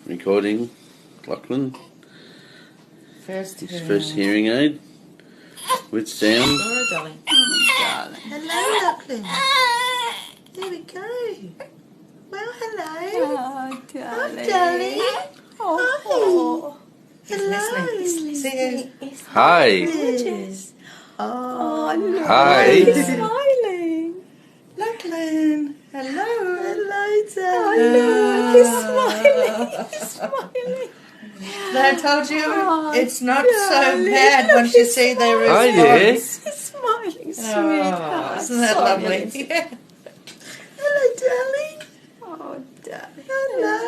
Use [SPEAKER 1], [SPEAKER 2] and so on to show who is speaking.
[SPEAKER 1] Recording Lachlan.
[SPEAKER 2] His
[SPEAKER 1] First hearing aid with sound.
[SPEAKER 2] Laura, darling. Darling. Hello, Lachlan. There we go. Well, hello.
[SPEAKER 3] Oh, darling.
[SPEAKER 2] Hi, darling.
[SPEAKER 3] Oh.
[SPEAKER 2] Hello.
[SPEAKER 3] He's listening. He's
[SPEAKER 1] Hi.
[SPEAKER 3] gorgeous.
[SPEAKER 2] Oh,
[SPEAKER 3] look.
[SPEAKER 1] Hi.
[SPEAKER 3] He's smiling.
[SPEAKER 2] Lachlan. Hello. Hello,
[SPEAKER 3] Oh,
[SPEAKER 2] darling.
[SPEAKER 3] look. He's smiling. He's smiling.
[SPEAKER 2] I told you it's not so
[SPEAKER 3] darling.
[SPEAKER 2] bad once you see their
[SPEAKER 1] Hi
[SPEAKER 2] response.
[SPEAKER 1] there.
[SPEAKER 3] He's smiling, sweetheart.
[SPEAKER 2] Isn't that
[SPEAKER 3] Sorry,
[SPEAKER 2] lovely?
[SPEAKER 3] Lindsay.
[SPEAKER 2] Hello, darling.
[SPEAKER 3] Oh, darling.
[SPEAKER 2] Hello.